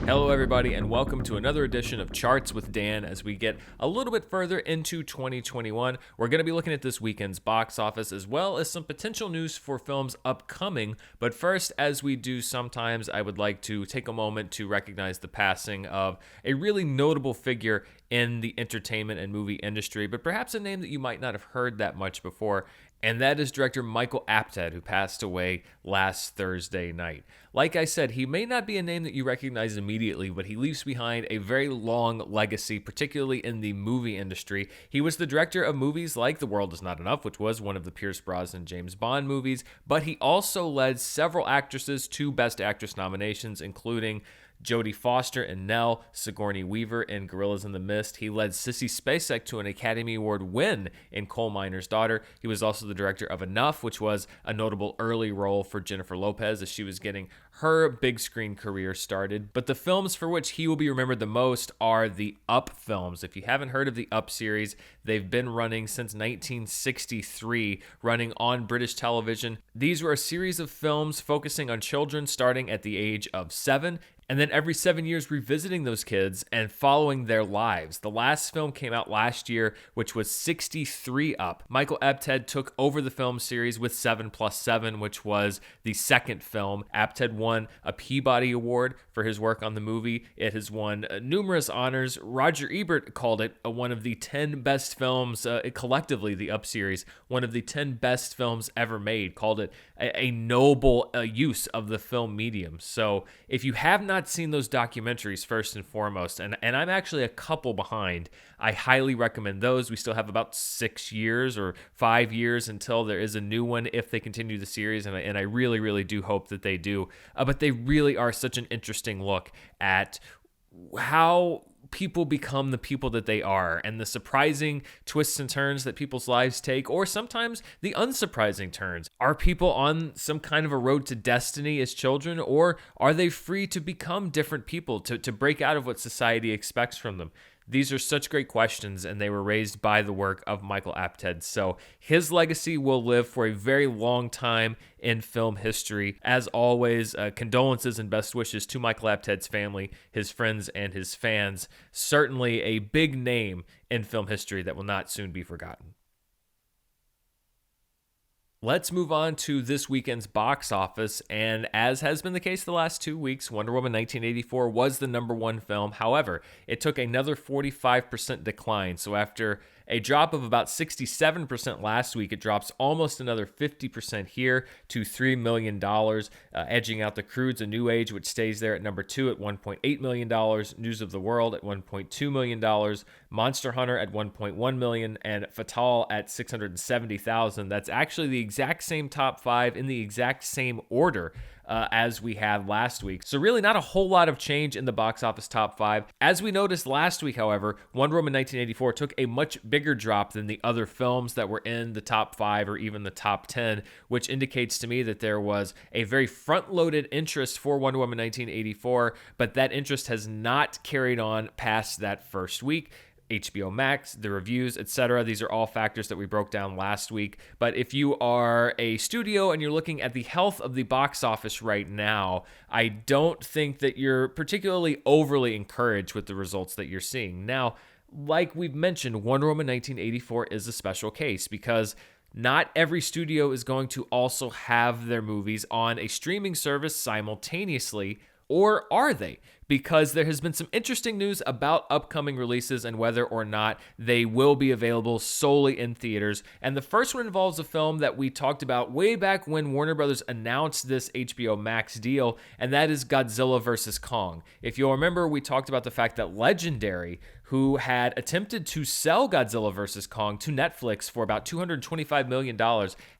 Hello, everybody, and welcome to another edition of Charts with Dan. As we get a little bit further into 2021, we're going to be looking at this weekend's box office as well as some potential news for films upcoming. But first, as we do sometimes, I would like to take a moment to recognize the passing of a really notable figure in the entertainment and movie industry, but perhaps a name that you might not have heard that much before. And that is director Michael Apted, who passed away last Thursday night. Like I said, he may not be a name that you recognize immediately, but he leaves behind a very long legacy, particularly in the movie industry. He was the director of movies like The World Is Not Enough, which was one of the Pierce Brosnan James Bond movies, but he also led several actresses to Best Actress nominations, including Jodie Foster in Nell, Sigourney Weaver in Gorillas in the Mist. He led Sissy Spacek to an Academy Award win in Coal Miner's Daughter. He was also the director of Enough, which was a notable early role for Jennifer Lopez as she was getting her big screen career started. But the films for which he will be remembered the most are the Up films. If you haven't heard of the Up series, they've been running since 1963, running on British television. These were a series of films focusing on children starting at the age of 7, and then every 7 years revisiting those kids and following their lives. The last film came out last year, which was 63 Up. Michael Apted took over the film series with 7+7, which was the second film. Apted won a Peabody Award for his work on the movie. It has won numerous honors. Roger Ebert called it one of the 10 best films, collectively, the Up series, one of the 10 best films ever made, called it a noble use of the film medium. So if you have not seen those documentaries, first and foremost, and I'm actually a couple behind, I highly recommend those. We still have about 6 years or 5 years until there is a new one if they continue the series, and I really, really do hope that they do. But they really are such an interesting look at how people become the people that they are and the surprising twists and turns that people's lives take, or sometimes the unsurprising turns. Are people on some kind of a road to destiny as children, or are they free to become different people, to break out of what society expects from them? These are such great questions, and they were raised by the work of Michael Apted. So his legacy will live for a very long time in film history. As always, condolences and best wishes to Michael Apted's family, his friends, and his fans. Certainly a big name in film history that will not soon be forgotten. Let's move on to this weekend's box office, and as has been the case the last 2 weeks, Wonder Woman 1984 was the number one film. However, it took another 45% decline, so after a drop of about 67% last week, it drops almost another 50% here to $3 million, edging out The Croods: A New Age, which stays there at number 2 at $1.8 million, News of the World at $1.2 million, Monster Hunter at $1.1 million, and Fatal at $670,000. That's actually the exact same top 5 in the exact same order as we had last week. So really not a whole lot of change in the box office top 5. As we noticed last week, however, Wonder Woman 1984 took a much bigger drop than the other films that were in the top 5 or even the top 10, which indicates to me that there was a very front-loaded interest for Wonder Woman 1984, but that interest has not carried on past that first week. HBO Max, the reviews, etc. These are all factors that we broke down last week. But if you are a studio and you're looking at the health of the box office right now, I don't think that you're particularly overly encouraged with the results that you're seeing. Now, like we've mentioned, Wonder Woman 1984 is a special case because not every studio is going to also have their movies on a streaming service simultaneously, or are they? Because there has been some interesting news about upcoming releases and whether or not they will be available solely in theaters. And the first one involves a film that we talked about way back when Warner Brothers announced this HBO Max deal, and that is Godzilla vs. Kong. If you'll remember, we talked about the fact that Legendary, who had attempted to sell Godzilla vs. Kong to Netflix for about $225 million,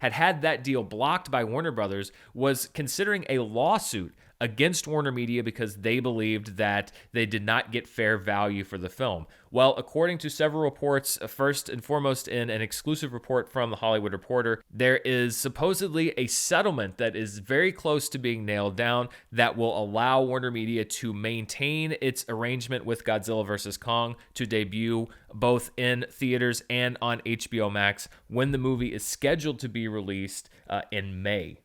had that deal blocked by Warner Brothers, was considering a lawsuit against Warner Media because they believed that they did not get fair value for the film. Well, according to several reports, first and foremost in an exclusive report from The Hollywood Reporter, there is supposedly a settlement that is very close to being nailed down that will allow Warner Media to maintain its arrangement with Godzilla vs. Kong to debut both in theaters and on HBO Max when the movie is scheduled to be released in May.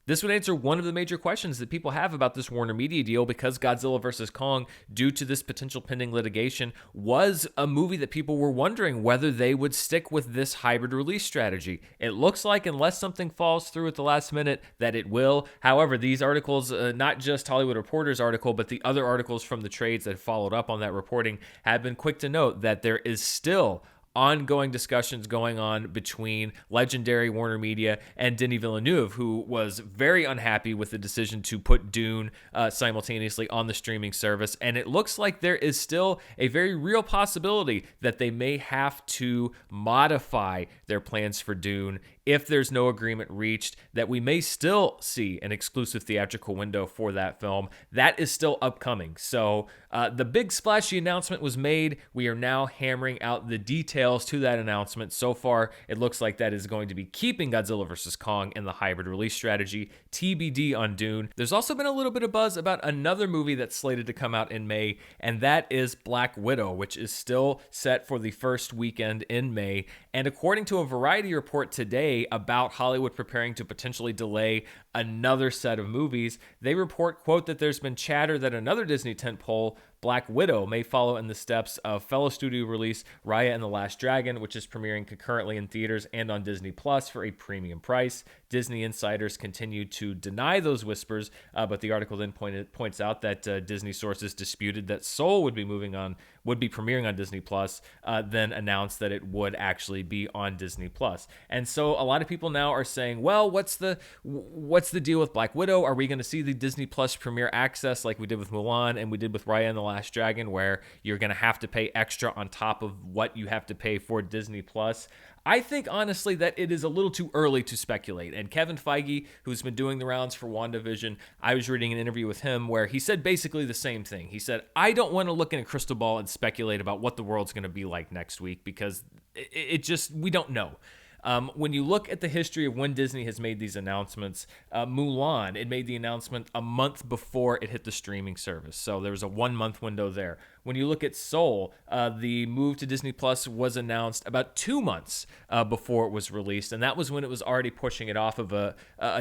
This would answer one of the major questions that people have about this Warner Media deal, because Godzilla vs. Kong, due to this potential pending litigation, was a movie that people were wondering whether they would stick with this hybrid release strategy. It looks like, unless something falls through at the last minute, that it will. However, these articles, not just Hollywood Reporter's article, but the other articles from the trades that followed up on that reporting, have been quick to note that there is still ongoing discussions going on between legendary Warner Media and Denis Villeneuve, who was very unhappy with the decision to put Dune simultaneously on the streaming service. And it looks like there is still a very real possibility that they may have to modify their plans for Dune if there's no agreement reached, that we may still see an exclusive theatrical window for that film. That is still upcoming. So the big splashy announcement was made. We are now hammering out the details to that announcement. So far, it looks like that is going to be keeping Godzilla vs. Kong in the hybrid release strategy. TBD on Dune. There's also been a little bit of buzz about another movie that's slated to come out in May, and that is Black Widow, which is still set for the first weekend in May. And according to a Variety report today about Hollywood preparing to potentially delay another set of movies, they report, quote, that there's been chatter that another Disney tentpole, Black Widow, may follow in the steps of fellow studio release Raya and the Last Dragon, which is premiering concurrently in theaters and on Disney Plus for a premium price. Disney insiders continue to deny those whispers, but the article then points out that Disney sources disputed that Soul would be premiering on Disney Plus, then announced that it would actually be on Disney Plus. And so a lot of people now are saying, well, what's the deal with Black Widow? Are we going to see the Disney Plus premiere access like we did with Mulan and we did with Raya and the Last Dragon, where you're going to have to pay extra on top of what you have to pay for Disney Plus? I think, honestly, that it is a little too early to speculate. And Kevin Feige, who's been doing the rounds for WandaVision, I was reading an interview with him where he said basically the same thing. He said, I don't want to look in a crystal ball and speculate about what the world's going to be like next week, because we don't know. When you look at the history of when Disney has made these announcements, Mulan, it made the announcement a month before it hit the streaming service. So there was a 1 month window there. When you look at Soul, the move to Disney Plus was announced about 2 months before it was released. And that was when it was already pushing it off of a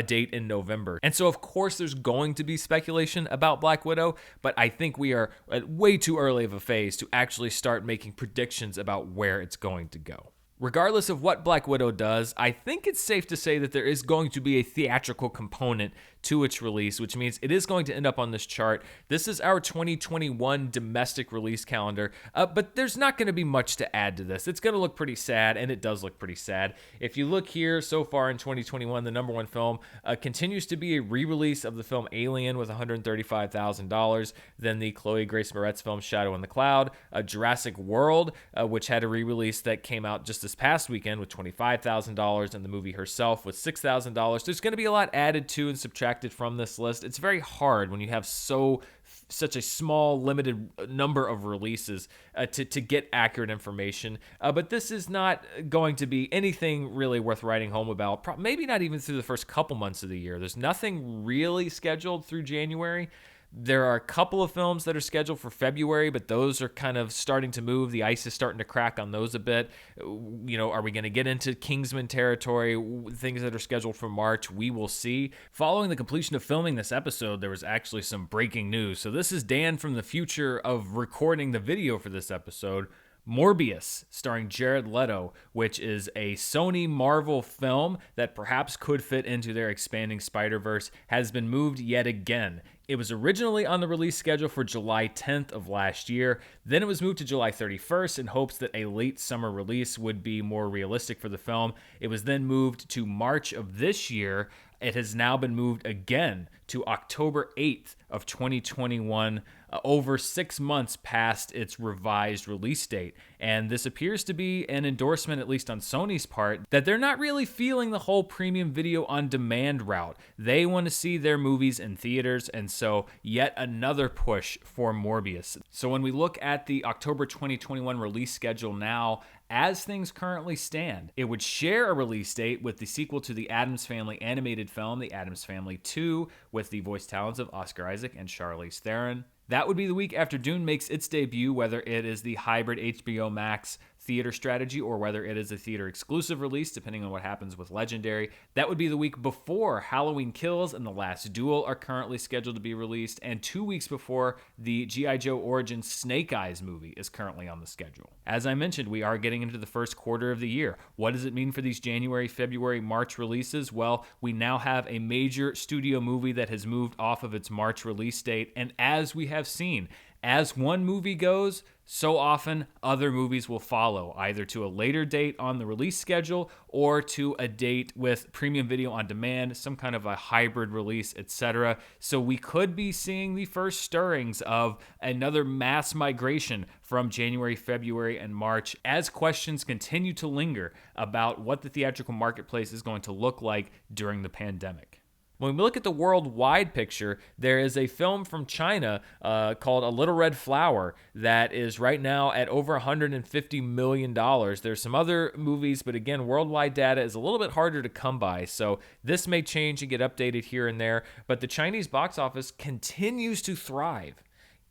date in November. And so, of course, there's going to be speculation about Black Widow, but I think we are at way too early of a phase to actually start making predictions about where it's going to go. Regardless of what Black Widow does, I think it's safe to say that there is going to be a theatrical component to its release, which means it is going to end up on this chart. This is our 2021 domestic release calendar, but there's not going to be much to add to this. It's going to look pretty sad, and it does look pretty sad. If you look here so far in 2021, the number one film continues to be a re-release of the film Alien with $135,000, then the Chloe Grace Moretz film Shadow in the Cloud, Jurassic World, which had a re-release that came out just this past weekend with $25,000, and the movie herself with $6,000. There's going to be a lot added to and subtracted from this list. It's very hard when you have such a small, limited number of releases to get accurate information. But this is not going to be anything really worth writing home about. Maybe not even through the first couple months of the year. There's nothing really scheduled through January. There are a couple of films that are scheduled for February, but those are kind of starting to move. The ice is starting to crack on those a bit. Are we going to get into Kingsman territory? Things that are scheduled for March, we will see. Following the completion of filming this episode, there was actually some breaking news. So this is Dan from the future of recording the video for this episode. Morbius, starring Jared Leto, which is a Sony Marvel film that perhaps could fit into their expanding Spider-Verse, has been moved yet again. It was originally on the release schedule for July 10th of last year. Then it was moved to July 31st in hopes that a late summer release would be more realistic for the film. It was then moved to March of this year. It has now been moved again to October 8th of 2021, over 6 months past its revised release date. And this appears to be an endorsement, at least on Sony's part, that they're not really feeling the whole premium video on demand route. They want to see their movies in theaters, and so yet another push for Morbius. So when we look at the October 2021 release schedule now, as things currently stand, it would share a release date with the sequel to the Addams Family animated film, The Addams Family 2, with the voice talents of Oscar Isaac and Charlize Theron. That would be the week after Dune makes its debut, whether it is the hybrid HBO Max theater strategy or whether it is a theater exclusive release, depending on what happens with Legendary. That would be the week before Halloween Kills and The Last Duel are currently scheduled to be released, and 2 weeks before the G.I. Joe Origins Snake Eyes movie is currently on the schedule. As I mentioned, we are getting into the first quarter of the year. What does it mean for these January, February, March releases? Well, we now have a major studio movie that has moved off of its March release date, and as we have seen, as one movie goes, so often other movies will follow, either to a later date on the release schedule or to a date with premium video on demand, some kind of a hybrid release, etc. So we could be seeing the first stirrings of another mass migration from January, February, and March as questions continue to linger about what the theatrical marketplace is going to look like during the pandemic. When we look at the worldwide picture, there is a film from China called A Little Red Flower that is right now at over $150 million. There's some other movies, but again, worldwide data is a little bit harder to come by, so this may change and get updated here and there, but the Chinese box office continues to thrive.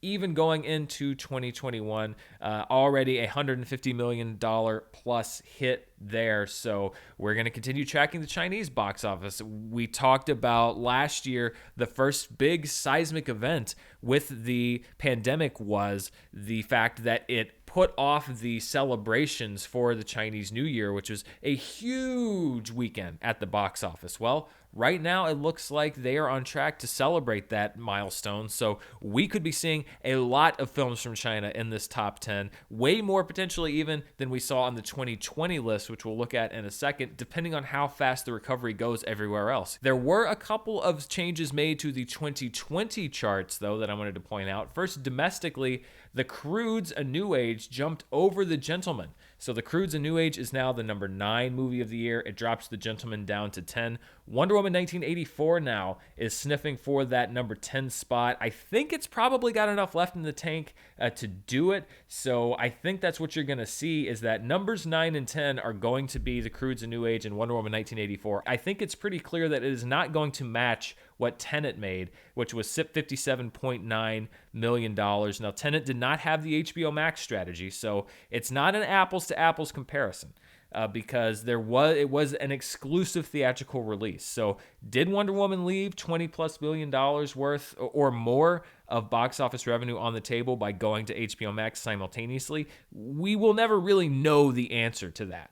Even going into 2021, already a $150 million plus hit there. So we're going to continue tracking the Chinese box office. We talked about last year, the first big seismic event with the pandemic was the fact that it put off the celebrations for the Chinese New Year, which was a huge weekend at the box office. Well, right now, it looks like they are on track to celebrate that milestone. So we could be seeing a lot of films from China in this top 10, way more potentially even than we saw on the 2020 list, which we'll look at in a second, depending on how fast the recovery goes everywhere else. There were a couple of changes made to the 2020 charts, though, that I wanted to point out. First, domestically, The Croods: A New Age jumped over The Gentleman. So The Croods: A New Age is now the number 9 movie of the year. It drops The Gentleman down to 10. Wonder Woman 1984 now is sniffing for that number 10 spot. I think it's probably got enough left in the tank to do it. So I think that's what you're going to see is that numbers 9 and 10 are going to be The Croods: A New Age and Wonder Woman 1984. I think it's pretty clear that it is not going to match what Tenet made, which was $57.9 million. Now, Tenet did not have the HBO Max strategy, so it's not an apples-to-apples comparison because it was an exclusive theatrical release. So did Wonder Woman leave $20+ million worth or more of box office revenue on the table by going to HBO Max simultaneously? We will never really know the answer to that.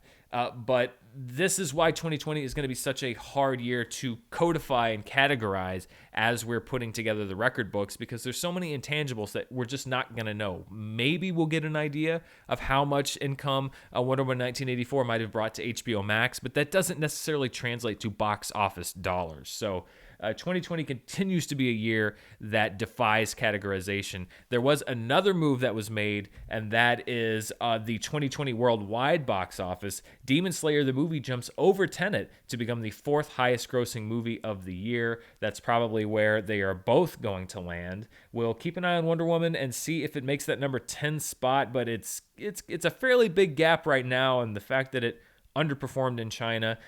But this is why 2020 is going to be such a hard year to codify and categorize as we're putting together the record books, because there's so many intangibles that we're just not going to know. Maybe we'll get an idea of how much income Wonder Woman 1984 might have brought to HBO Max, but that doesn't necessarily translate to box office dollars. So 2020 continues to be a year that defies categorization. There was another move that was made, and that is the 2020 worldwide box office. Demon Slayer, the movie, jumps over Tenet to become the 4th highest grossing movie of the year. That's probably where they are both going to land. We'll keep an eye on Wonder Woman and see if it makes that number 10 spot, but it's a fairly big gap right now, and the fact that it underperformed in China,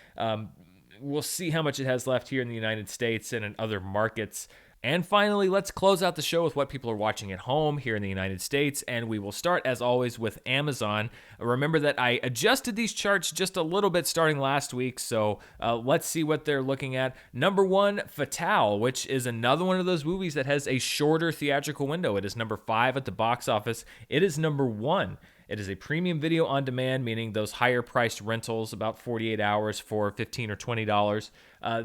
we'll see how much it has left here in the United States and in other markets. And finally, let's close out the show with what people are watching at home here in the United States, and we will start, as always, with Amazon. Remember that I adjusted these charts just a little bit starting last week, so let's see what they're looking at. Number 1, Fatale, which is another one of those movies that has a shorter theatrical window. It is number 5 at the box office. It is number 1. It is a premium video on demand, meaning those higher priced rentals, about 48 hours for $15 or $20.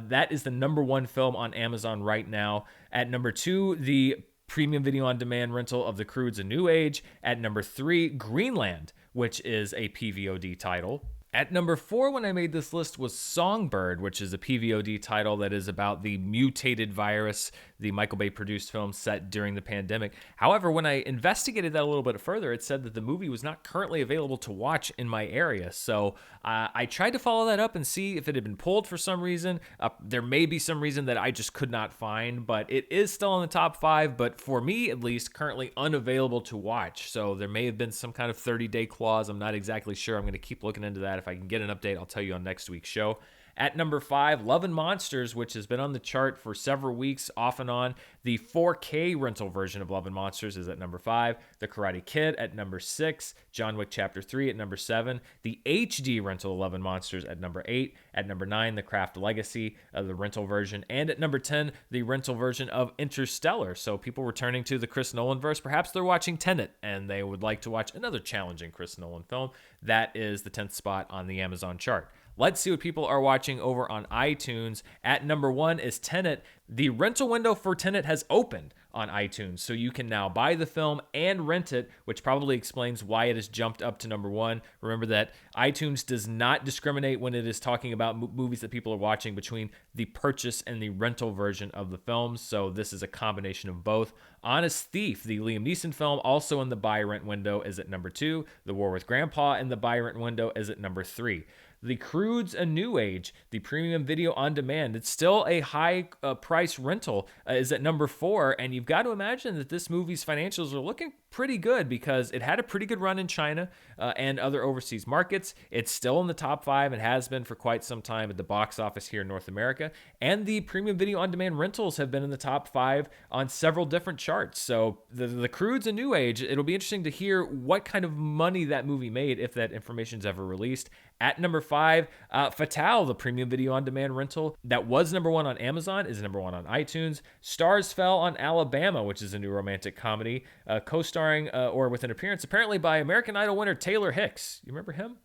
That is the number 1 film on Amazon right now. At number 2, the premium video on demand rental of The Croods: A New Age. At number 3, Greenland, which is a PVOD title. At number 4, when I made this list, was Songbird, which is a PVOD title that is about the mutated virus, the Michael Bay produced film set during the pandemic. However, when I investigated that a little bit further, it said that the movie was not currently available to watch in my area. So I tried to follow that up and see if it had been pulled for some reason. There may be some reason that I just could not find, but it is still in the top 5, but for me at least, currently unavailable to watch. So there may have been some kind of 30-day clause. I'm not exactly sure. I'm going to keep looking into that. If I can get an update, I'll tell you on next week's show. At number 5, Love and Monsters, which has been on the chart for several weeks off and on. The 4K rental version of Love and Monsters is at number 5. The Karate Kid at number 6. John Wick Chapter 3 at number 7. The HD rental of Love and Monsters at number 8. At number 9, The Craft Legacy, the rental version. And at number 10, the rental version of Interstellar. So people returning to the Chris Nolan verse, perhaps they're watching Tenet and they would like to watch another challenging Chris Nolan film. That is the 10th spot on the Amazon chart. Let's see what people are watching over on iTunes. At number 1 is Tenet. The rental window for Tenet has opened on iTunes, so you can now buy the film and rent it, which probably explains why it has jumped up to number 1. Remember that iTunes does not discriminate when it is talking about movies that people are watching between the purchase and the rental version of the films, so this is a combination of both. Honest Thief, the Liam Neeson film, also in the buy-rent window, is at number 2. The War with Grandpa in the buy-rent window is at number 3. The Croods: A New Age, the premium video on demand. It's still a high price rental, is at number 4. And you've got to imagine that this movie's financials are looking pretty good because it had a pretty good run in China and other overseas markets. It's still in the top 5 and has been for quite some time at the box office here in North America. And the premium video on demand rentals have been in the top 5 on several different charts. So the Croods: A New Age, it'll be interesting to hear what kind of money that movie made if that information's ever released. At number 5, Fatale, the premium video on demand rental that was number 1 on Amazon, is number 1 on iTunes. Stars Fell on Alabama, which is a new romantic comedy, co-starring or with an appearance apparently by American Idol winner Taylor Hicks. You remember him?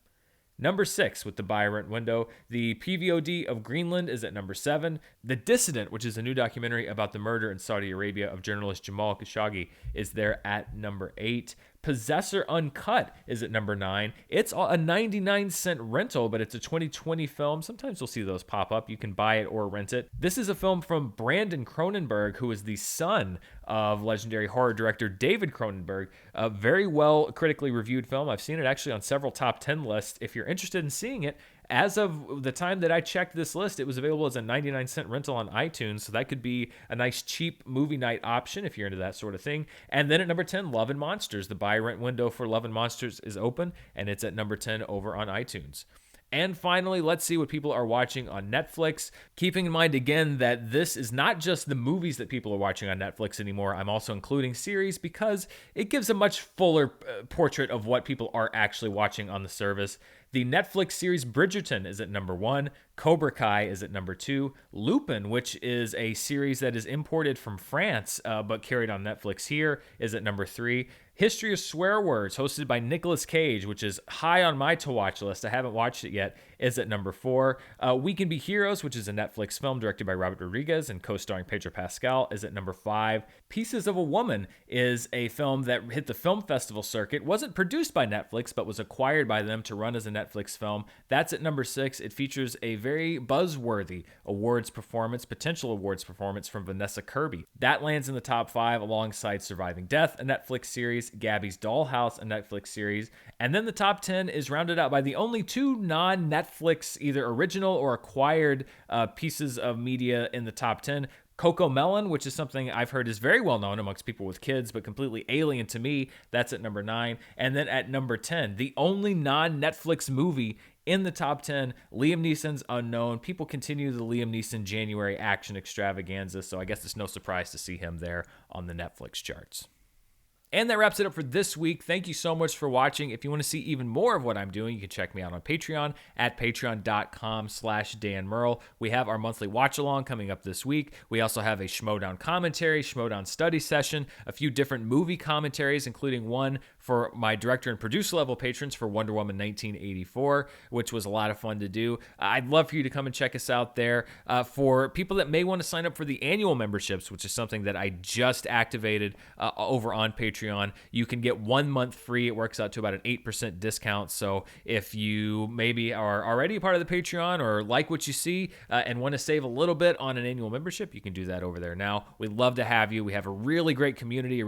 Number 6 with the buy-rent window. The PVOD of Greenland is at number 7. The Dissident, which is a new documentary about the murder in Saudi Arabia of journalist Jamal Khashoggi, is there at number 8. Possessor Uncut is at number 9. It's a 99-cent rental, but it's a 2020 film. Sometimes you'll see those pop up. You can buy it or rent it. This is a film from Brandon Cronenberg, who is the son of legendary horror director David Cronenberg. A very well critically reviewed film. I've seen it actually on several top 10 lists. If you're interested in seeing it, as of the time that I checked this list, it was available as a 99-cent rental on iTunes, so that could be a nice cheap movie night option if you're into that sort of thing. And then at number 10, Love and Monsters. The buy-rent window for Love and Monsters is open, and it's at number 10 over on iTunes. And finally, let's see what people are watching on Netflix. Keeping in mind, again, that this is not just the movies that people are watching on Netflix anymore. I'm also including series because it gives a much fuller portrait of what people are actually watching on the service. The Netflix series Bridgerton is at number 1. Cobra Kai is at number 2. Lupin, which is a series that is imported from France but carried on Netflix here, is at number 3. History of Swear Words, hosted by Nicolas Cage, which is high on my to-watch list. I haven't watched it yet, is at number 4. We Can Be Heroes, which is a Netflix film directed by Robert Rodriguez and co-starring Pedro Pascal, is at number 5. Pieces of a Woman is a film that hit the film festival circuit. Wasn't produced by Netflix, but was acquired by them to run as a Netflix film. That's at number 6. It features a very buzzworthy potential awards performance from Vanessa Kirby. That lands in the top 5 alongside Surviving Death, a Netflix series, Gabby's Dollhouse, a Netflix series, and then the top 10 is rounded out by the only 2 non-Netflix, either original or acquired pieces of media in the top 10. Coco Melon, which is something I've heard is very well known amongst people with kids, but completely alien to me. That's at number 9. And then at number 10, the only non-Netflix movie in the top 10, Liam Neeson's Unknown. People continue the Liam Neeson January action extravaganza, so I guess it's no surprise to see him there on the Netflix charts. And that wraps it up for this week. Thank you so much for watching. If you want to see even more of what I'm doing, you can check me out on Patreon at patreon.com/Dan Murrell. We have our monthly watch along coming up this week. We also have a Schmodown commentary, Schmodown study session, a few different movie commentaries, including one for my director and producer level patrons for Wonder Woman 1984, which was a lot of fun to do. I'd love for you to come and check us out there. For people that may want to sign up for the annual memberships, which is something that I just activated over on Patreon, you can get 1 month free. It works out to about an 8% discount. So if you maybe are already a part of the Patreon or like what you see and want to save a little bit on an annual membership, you can do that over there now. We'd love to have you. We have a really great community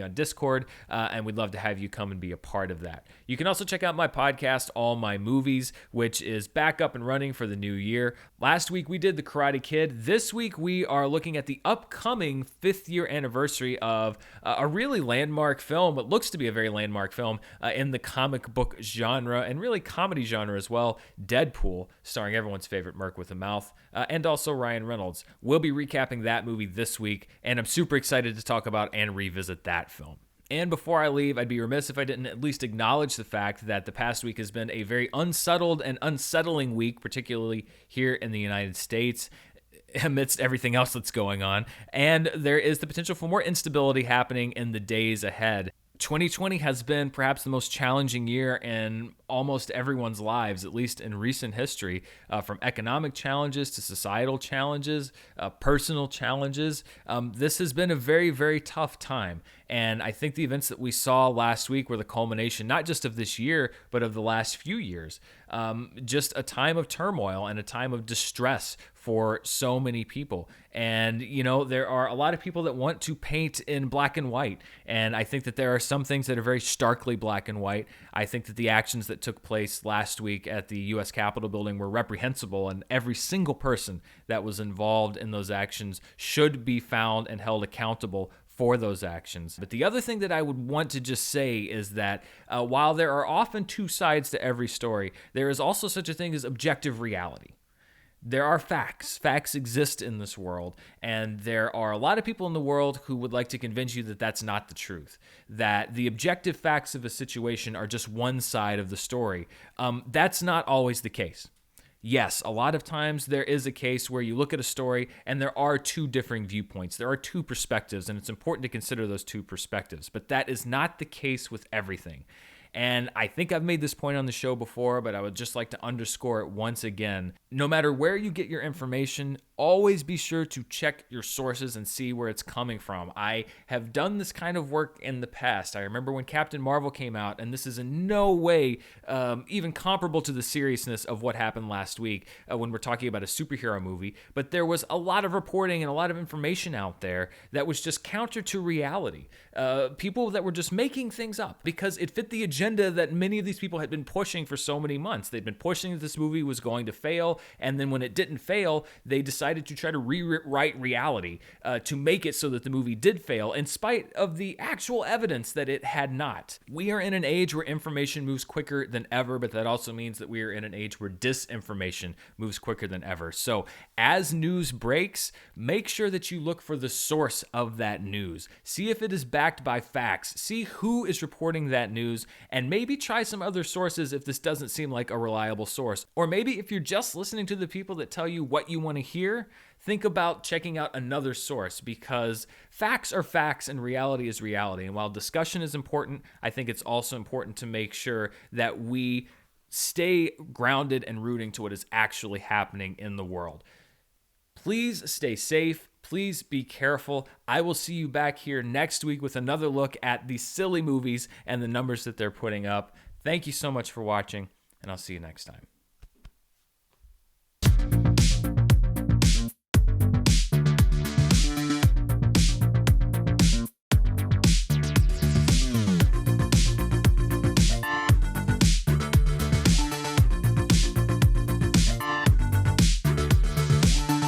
on Discord, and we'd love to have you come and be a part of that. You can also check out my podcast, All My Movies, which is back up and running for the new year. Last week we did The Karate Kid. This week we are looking at the upcoming 5th year anniversary of a really landmark film, what looks to be a very landmark film in the comic book genre and really comedy genre as well, Deadpool, starring everyone's favorite Merc with a Mouth, and also Ryan Reynolds. We'll be recapping that movie this week, and I'm super excited to talk about and revisit that film. And before I leave, I'd be remiss if I didn't at least acknowledge the fact that the past week has been a very unsettled and unsettling week, particularly here in the United States, amidst everything else that's going on. And there is the potential for more instability happening in the days ahead. 2020 has been perhaps the most challenging year in almost everyone's lives, at least in recent history, from economic challenges to societal challenges, personal challenges. This has been a very, very tough time. And I think the events that we saw last week were the culmination, not just of this year, but of the last few years. Just a time of turmoil and a time of distress for so many people. And, you know, there are a lot of people that want to paint in black and white. And I think that there are some things that are very starkly black and white. I think that the actions that took place last week at the U.S. Capitol building were reprehensible, and every single person that was involved in those actions should be found and held accountable for those actions. But the other thing that I would want to just say is that while there are often two sides to every story, there is also such a thing as objective reality. There are facts. Facts exist in this world, and there are a lot of people in the world who would like to convince you that that's not the truth, that the objective facts of a situation are just one side of the story. That's not always the case. Yes, a lot of times there is a case where you look at a story and there are two differing viewpoints. There are two perspectives, and it's important to consider those two perspectives. But that is not the case with everything. And I think I've made this point on the show before, but I would just like to underscore it once again. No matter where you get your information, always be sure to check your sources and see where it's coming from. I have done this kind of work in the past. I remember when Captain Marvel came out, and this is in no way even comparable to the seriousness of what happened last week when we're talking about a superhero movie, but there was a lot of reporting and a lot of information out there that was just counter to reality. People that were just making things up because it fit the agenda that many of these people had been pushing for so many months. They'd been pushing that this movie was going to fail, and then when it didn't fail, they decided to try to rewrite reality to make it so that the movie did fail, in spite of the actual evidence that it had not. We are in an age where information moves quicker than ever, but that also means that we are in an age where disinformation moves quicker than ever. So as news breaks, make sure that you look for the source of that news. See if it is backed by facts. See who is reporting that news, and maybe try some other sources if this doesn't seem like a reliable source. Or maybe if you're just listening to the people that tell you what you want to hear, think about checking out another source, because facts are facts and reality is reality. And while discussion is important, I think it's also important to make sure that we stay grounded and rooting to what is actually happening in the world. Please stay safe. Please be careful. I will see you back here next week with another look at these silly movies and the numbers that they're putting up. Thank you so much for watching, and I'll see you next time.